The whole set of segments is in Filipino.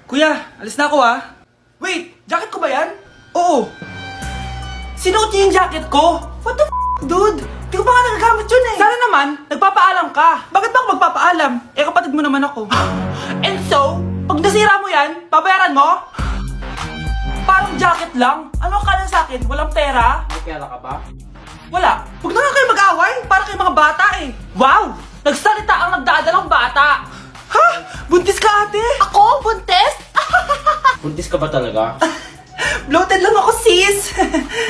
Kuya, alis na ako ah. Wait, jacket ko ba yan? Oo. Sinuot niya yung jacket ko? What the dude? Di ko pa nga nagagamit yun eh. Sana naman, nagpapaalam ka. Bakit ba ako magpapaalam? Eh, kapatid mo naman ako. And so, pag nasira mo yan, babayaran mo? Parang jacket lang. Ano ka na sa akin? Walang pera? May pera ka ba? Wala. Huwag na nga kayo mag-away. Para kayo mga bata eh. Wow! Nagsalita ang nagdadalang bata. Ha? Buntis ka ate? Ako? Buntis? Buntis ka ba talaga? Bloated lang ako sis.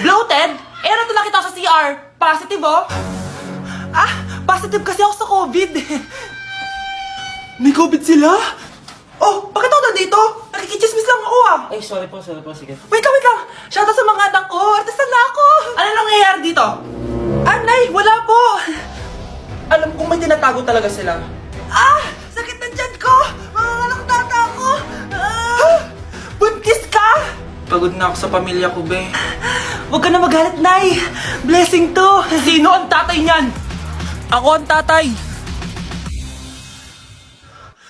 Bloated? Eh ano nakita ko sa CR? Positive oh. Ah, positive kasi ako sa COVID. May COVID sila? Oh, bakit ako nandito? Nakikichismis lang ako ah. Ay, sorry po, sige. Wait lang. Shoutout sa mga anak ko. Artista na ako. Ano nangyayari dito? Nay, wala po. Alam kong may tinatago talaga sila. Ah! Sakit na tiyan ko! Mga tata ko! Buntis ka! Pagod na ako sa pamilya ko, be. Huwag ka na magalit, Nay. Blessing to. Sino ang tatay niyan? Ako ang tatay.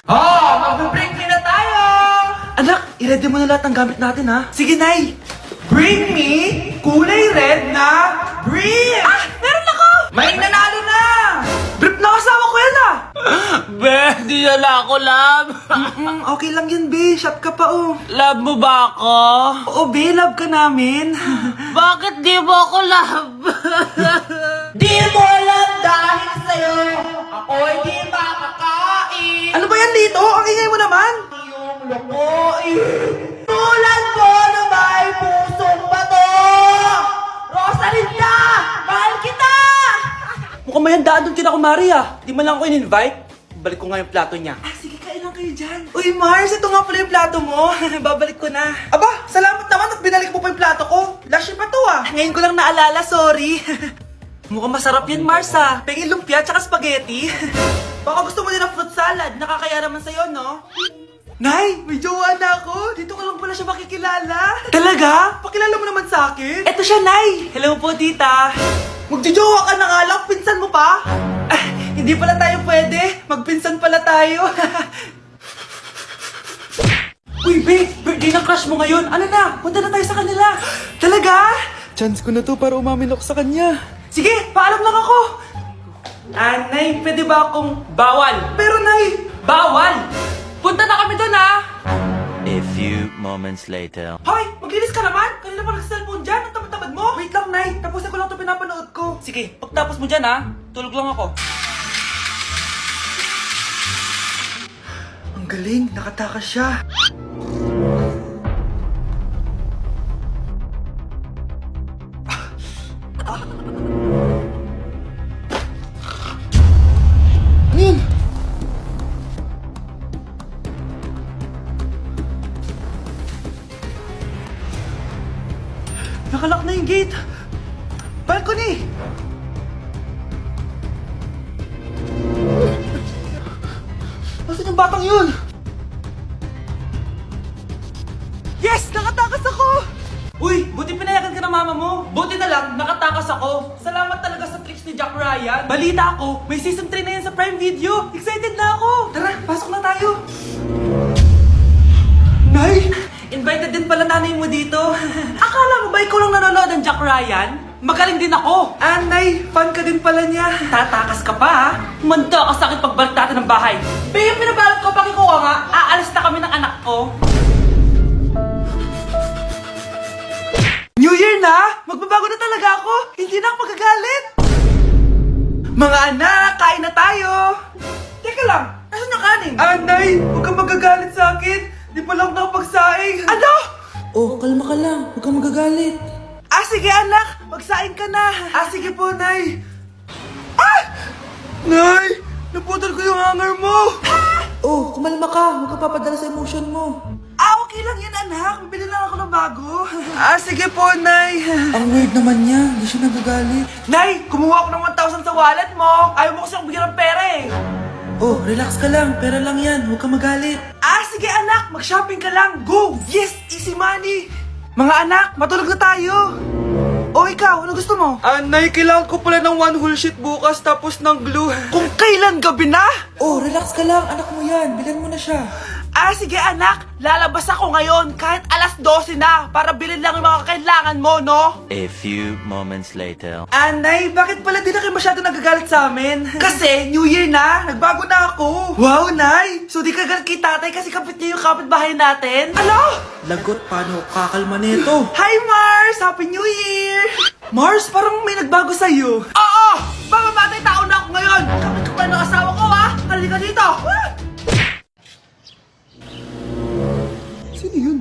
Mag-break me na tayo! Anak, i-ready mo na lahat ng gamit natin, ha? Sige, Nay. Bring me kulay red na brief! Ah! Meron ako! May nanalo na! Brief na kasama ko yan, ah! Be, di na ako love. Okay lang yun, be. Shot ka pa, oh. Love mo ba ako? Oo, be. Love ka namin. Bakit di mo ako love? Di mo alam dahil sa'yo ako'y di makakain. Ano ba yan dito? Ang ingay mo naman. Yung lukuin. Tulad mo na may pusong bato. Rosalinda! Mahal kita! Mukhang may handaan doon kina kumari ah. Di man lang ako in-invite. Balik ko nga yung plato niya. Ah, sige, kain lang kayo dyan. Uy, Mars, ito nga pala yung plato mo. Babalik ko na. Aba, salamat naman at binalik mo pa yung plato ko. Last year pa to ah. Ngayon ko lang naalala, sorry. Mukhang masarap yan, Mars ah. Pengin lumpia tsaka spaghetti. Baka gusto mo din ng fruit salad. Nakakaya naman sa'yo, no? Nay, may jowa na ako. Dito ko lang pala siya makikilala. Talaga? Pakilala mo naman sa akin. Eto siya, Nay. Hello po, tita. Magjojowa ka na nga lang. Pinsan mo pa? Ah, hindi pala tayo pwede. Magpinsan pala tayo. Uy, babe. Birthday ng crush mo ngayon. Ano na? Punta na tayo sa kanila. Talaga? Chance ko na to para umamin ako sa kanya. Sige, paalam lang ako. Nay, pwede ba akong bawal? Pero, Nay, bawal! Punta na kami doon, ha? A few moments later. Hoy! Maglinis ka naman! Kanina pa nag-cellphone dyan! Ang tamad-tamad mo! Wait lang, Nay! Tapusin ko lang ito pinapanood ko. Sige, pagtapos mo dyan, ha? Tulog lang ako. Ang galing! Nakatakas siya! Nakalock na yung gate! Balcony! Nasaan yung batang yun? Yes! Nakatakas ako! Uy! Buti pinayagan ka ng mama mo! Buti na lang, nakatakas ako! Salamat talaga sa tricks ni Jack Ryan! Balita ako, may season 3 na yan sa Prime Video! Excited na ako! Tara, pasok na tayo! Nay! Invited din pala nanay mo dito. Akala mo ba ikaw lang nanonood ng Jack Ryan? Magaling din ako. Nay, fan ka din pala niya. Tatakas ka pa, ha? Manda ka sa akin pagbalik natin ng bahay. Pero yung pinabalot ko, pakikuha nga, aalis na kami ng anak ko. New Year na! Magbabago na talaga ako. Hindi na ako magagalit. Mga anak, kain na tayo. Teka lang, nasan yung kanin? Nay, huwag kang magagalit sa akin. Di pa lang nakapagsaing. Ano? Oh, kalma ka lang. Huwag kang magagalit. Ah, sige anak. Magsaing ka na. Ah, sige po, Nay. Ah! Nay! Naputol ko yung hanger mo. Ah! Oh, kumalma ka. Huwag ka papadala sa emotion mo. Ah, okay lang yan, anak. Bibili lang ako ng bago. Ah, sige po, Nay. Ang weird naman niya. Hindi siya nagagalit. Nay, kumuha ako ng 1,000 sa wallet mo. Ayaw mo kasi akong bigyan ng pera eh. Oh, relax ka lang. Pera lang yan. Huwag ka magalit. Ah, sige anak. Mag-shopping ka lang. Go! Yes! Easy money! Mga anak, matulog na tayo. O ikaw, ano gusto mo? Nay, kailangan ko pala ng one whole sheet bukas tapos ng glue. Kung kailan gabi na? Oh, relax ka lang. Anak mo yan. Bilan mo na siya. Sige anak, lalabas ako ngayon kahit alas 12 na para bilhin lang yung mga kailangan mo, no? A few moments later. Nay, bakit pala di na kayo masyado nagagalit sa amin? Kasi, New Year na, nagbago na ako. Wow, Nay! So di ka galit kay tatay kasi kapit niya yung kapitbahay natin? Ano? Lagot, paano kakalma nito? Hi, Mars! Happy New Year! Mars, parang may nagbago sa'yo. Oo! Mamamatay tao na ako ngayon! Kapit ko pa ng asawa ko, ha? Halika dito! Sino yun?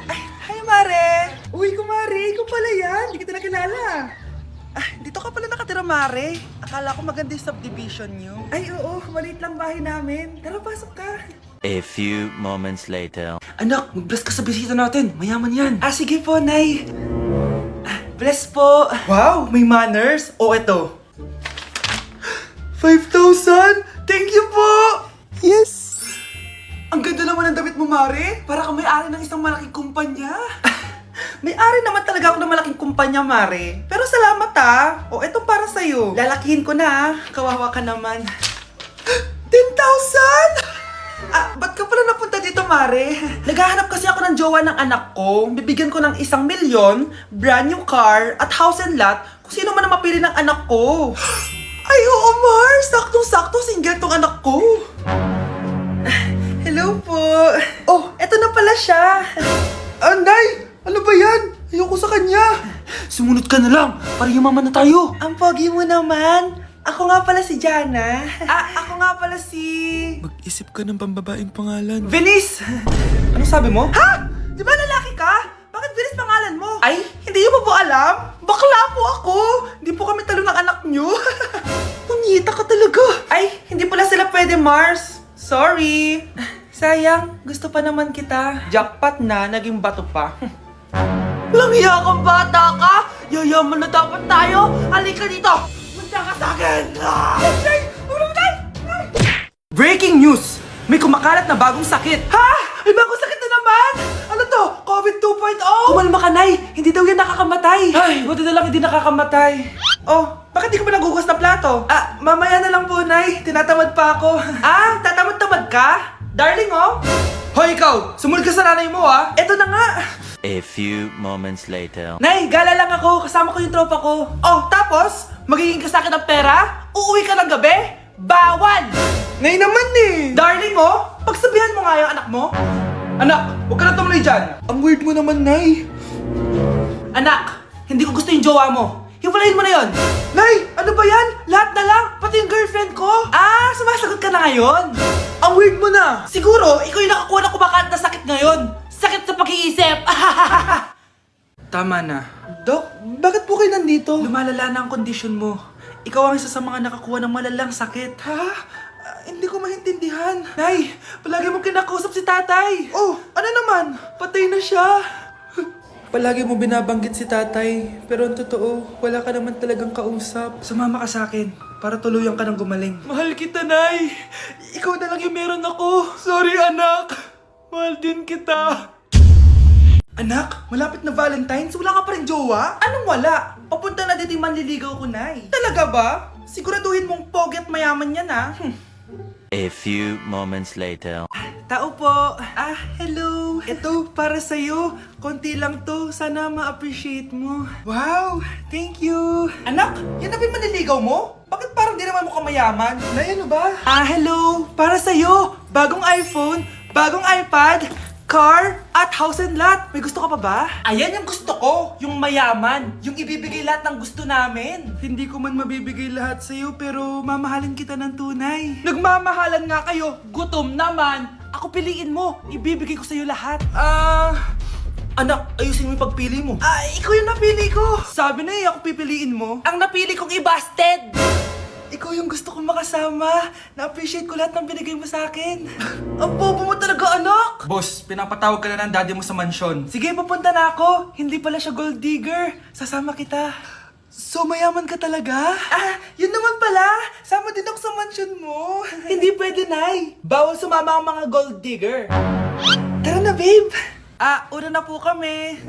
Ay, hi, Mare! Uy, kumare, ikaw pala yan. Hindi kita nakilala. Dito ka pala nakatira, Mare. Akala ko maganda yung subdivision nyo. Ay, oo. Maliit lang bahay namin. Tara, pasok ka. A few moments later. Anak, mag-bless ka sa bisita natin. Mayaman yan. Sige po, Nay. Bless po. Wow, may manners. Eto. 5,000? Thank you po! Yes! Ang ganda naman ng damit mo, Mare. Para kang may-ari ng isang malaking kumpanya. May-ari naman talaga ako ng malaking kumpanya, Mare. Pero salamat, etong para sa'yo. Lalakihin ko na, kawawa ka naman. 10,000? Ba't ka pala napunta dito, Mare? Naghahanap kasi ako ng jowa ng anak ko. Bibigyan ko ng 1 milyon, brand new car, at house and lot kung sino man ang mapili ng anak ko. Ay, oo, Mar! Saktong-sakto, single tong anak ko. Hello po. Eto na pala siya. Nay! Ano ba yan? Ayoko sa kanya. Sumunod ka na lang, para yumaman na tayo. Ang pogi mo naman. Ako nga pala si Jana. Ako nga pala si... Mag-isip ka ng pambabaeng pangalan. Venice! Ano sabi mo? Ha? Di ba lalaki ka? Bakit Venice pangalan mo? Ay, hindi niyo pa po alam? Bakla po ako! Hindi po kami talo ng anak niyo. Punyita ka talaga. Ay, hindi pala sila pwede, Mars. Sorry. Sayang, gusto pa naman kita. Jackpot na, naging bato pa. Langya kang bata ka! Yayaman na dapat tayo! Halika dito! Punta ka sa akin! Breaking news! May kumakalat na bagong sakit! Ha? May bagong sakit na naman! Ano to? COVID 2.0? Kumalma ka, Nay! Hindi daw yan nakakamatay! Ay, buti na lang hindi nakakamatay. Bakit di ko ba nagugas na plato? Mamaya na lang po, Nay. Tinatamad pa ako. Tatamad-tamad ka? Darling, Hoy, ikaw! Sumunod ka sa nanay mo, Eto na nga! A few moments later. Nay, gala lang ako. Kasama ko yung tropa ko. Tapos? Magiging ka sa akin ng pera? Uuwi ka ng gabi? Bawal! Nay naman Darling, pagsabihan mo nga yung anak mo. Anak, huwag ka na tumuloy dyan. Ang weird mo naman, Nay. Anak, hindi ko gusto yung jowa mo. Hiwalayin mo na yon. Nay, ano ba yan? Lahat na lang, pati yung girlfriend ko. Sumasagot ka na ngayon? Ang weird mo na. Siguro, ikaw yung nakakuha na kumakalat na sakit ngayon. Sakit sa pag-iisip. Tama na. Dok, bakit po kayo nandito? Lumalala na ang kondisyon mo. Ikaw ang isa sa mga nakakuha ng malalang sakit. Ha? Hindi ko maintindihan. Nay, palagi mo kinakausap si tatay. Ano naman? Patay na siya. Palagi mo binabanggit si tatay, pero ang totoo, wala ka naman talagang kausap. Sumama ka sa akin, para tuluyan ka ng gumaling. Mahal kita, Nay! Ikaw na lang yung meron ako. Sorry, anak. Mahal din kita. Anak, malapit na Valentine's, wala ka pa rin jowa? Anong wala? Papunta na dito yung manliligaw ko, Nay. Talaga ba? Siguraduhin mong pogi at mayaman yan, A few moments later. Tao po. Hello. Ito, para sa'yo. Konti lang to. Sana ma-appreciate mo. Wow, thank you. Anak, yan na ba yung manliligaw mo? Bakit parang di naman mo kamayaman? Nay, ano ba? Hello. Para sa'yo. Bagong iPhone, bagong iPad, car, at house and lot. May gusto ka pa ba? Ayan yung gusto ko. Yung mayaman. Yung ibibigay lahat ng gusto namin. Hindi ko man mabibigay lahat sa'yo, pero mamahalin kita ng tunay. Nagmamahalan nga kayo. Gutom naman. Ako piliin mo. Ibibigay ko sa'yo lahat. Anak, ayusin mo yung pagpili mo. Ikaw yung napili ko. Sabi na ako pipiliin mo. Ang napili kong i-busted. Ikaw yung gusto kong makasama. Na-appreciate ko lahat ng binigay mo sa akin. Ang bobo mo talaga, anak! Boss, pinapatawag ka na ng daddy mo sa mansyon. Sige, pupunta na ako. Hindi pala siya gold digger. Sasama kita. So, mayaman ka talaga? Yun naman pala. Sama din ako sa mansyon mo. Hindi pwede, Nay. Bawal sumama ang mga gold digger. Tara na, babe. Una na po kami.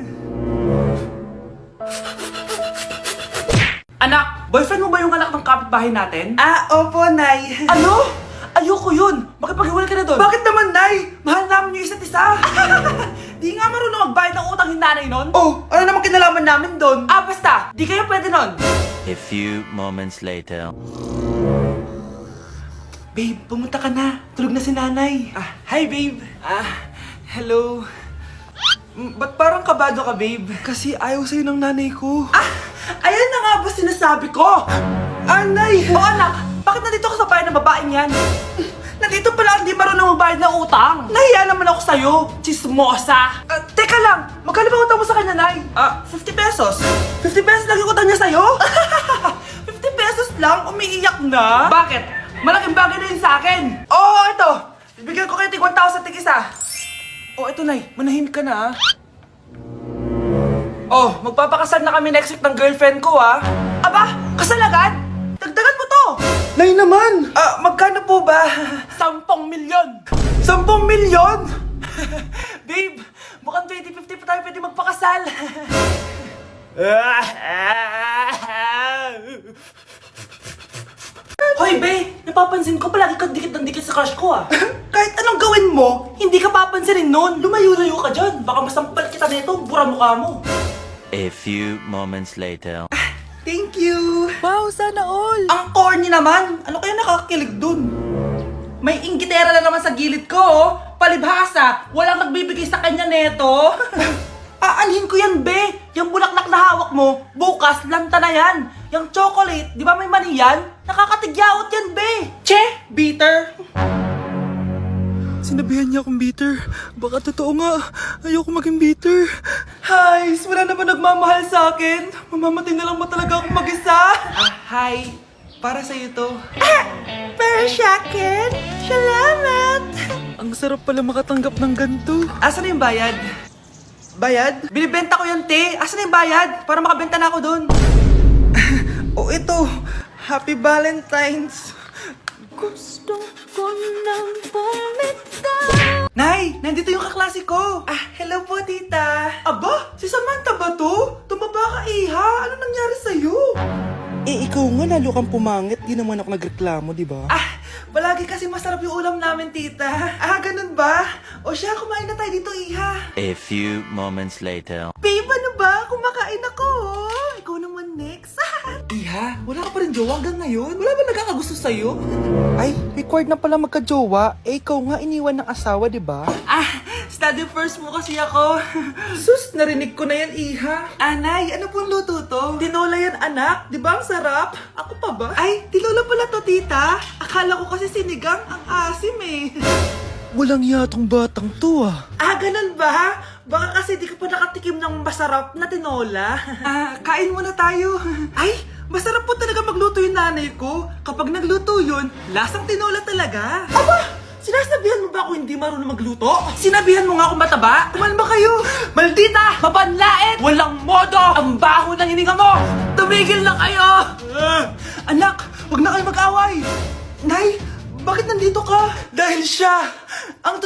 Anak, boyfriend mo ba yung anak ng kapitbahay natin? Opo, Nay. Ano? Ayoko yun! Makipaghiwalay ka na doon! Bakit naman, Nay? Mahal namin yung isa't isa! Di nga marunong magbayad ng utang yung nanay nun? Oh, ano naman kinalaman namin doon? Ah, basta! Di kayo pwede nun! A few moments later. Babe, pumunta ka na. Tulog na si nanay. Hi, babe. Hello. Ba't parang kabado ka, babe? Kasi ayaw sa'yo ng nanay ko. Ayan na nga ba sinasabi ko? Nay! Oo, anak. Bakit nandito ka sa bahay ng babaeng yan? Nandito pala hindi marunong magbayad ng utang. Nahiya naman ako sa'yo, chismosa. Teka lang, magkano ba utang mo sa kanya, Nay? 50 pesos. 50 pesos lang yung utang niya sa'yo? 50 pesos lang? Umiiyak na? Bakit? Malaking bagay na yun sa akin. Oo, ito. Bibigyan ko kayo tig 1,000 tig isa. Ito, Nay. Manahimik ka na, magpapakasal na kami next week ng girlfriend ko, Aba, kasal agad? Dagdagan mo to! Nay naman! Magkano po ba? 10 milyon! 10 milyon? Babe, mukhang 20-50 pa tayo pwede magpakasal. Hoy, be! Napapansin ko palagi kang dikit ng dikit sa crush ko, Kahit anong gawin mo, hindi ka papansinin nun. Lumayo-layo ka dyan. Baka masampal kita nito, bura mukha mo. A few moments later. Thank you! Wow, sana all! Ang corny naman! Ano kaya nakakakilig dun? May inggitera na naman sa gilid ko, Palibhasa! Walang nagbibigay sa kanya neto! Aanhin ko yan, be! Yung bulaklak na hawak mo, bukas, lanta na yan! Yung chocolate, di ba may mani yan? Nakakatigyawat yan, be! Che! Bitter! Sinabihan niya akong bitter. Baka totoo nga. Ayoko maging bitter. Hi! Wala naman nagmamahal sa akin! Mamamatay na lang ba talaga akong mag-isa? Hi! Para sa'yo to. Para sa akin? Salamat! Ang sarap pala makatanggap ng ganito. Asan na yung bayad? Bayad? Binibenta ko yung te. Asan na yung bayad? Para makabenta na ako doon. Ito. Happy Valentine's. Gusto ko nang bumitaw. Nay, nandito yung kaklase ko. Hello po, tita. Aba, si Samantha ba to? Tumaba ka, iha. Ano nangyari sa'yo? Ikaw nga lalo kang pumangit, di naman ako nagreklamo, di ba? Palagi kasi masarap yung ulam namin, tita. Ganun ba? O siya, kumain na tayo dito, iha. A few moments later. Babe, ano ba? Kumakain ako. Ikaw naman next. Iha, wala ka pa rin jowa hanggang ngayon? Wala ba nagkakagusto sa'yo? Ay, required na pala magka-jowa. Ikaw nga iniwan ng asawa, di ba? Study first mo kasi ako. Sus, narinig ko na yan, iha. Anay, ano pong luto to? Tinola yan, anak. Di ba ang sarap? Ako pa ba? Ay, tinola pala to, tita. Akala ko kasi sinigang ang asim eh. Walang yatong batang to Ganun ba? Baka kasi di ka pa nakatikim ng masarap na tinola. Kain muna tayo. Ay, masarap po talaga magluto yung nanay ko. Kapag nagluto yun, lasang tinola talaga. Aba! Sinasabihan mo ba ako hindi marunong magluto? Sinabihan mo nga akong mataba? Kumalma kayo! Maldita! Mapanlait! Walang modo! Ang baho ng hininga mo! Tumigil na kayo! Anak, wag na kayo mag-away! Nay, bakit nandito ka? Dahil siya ang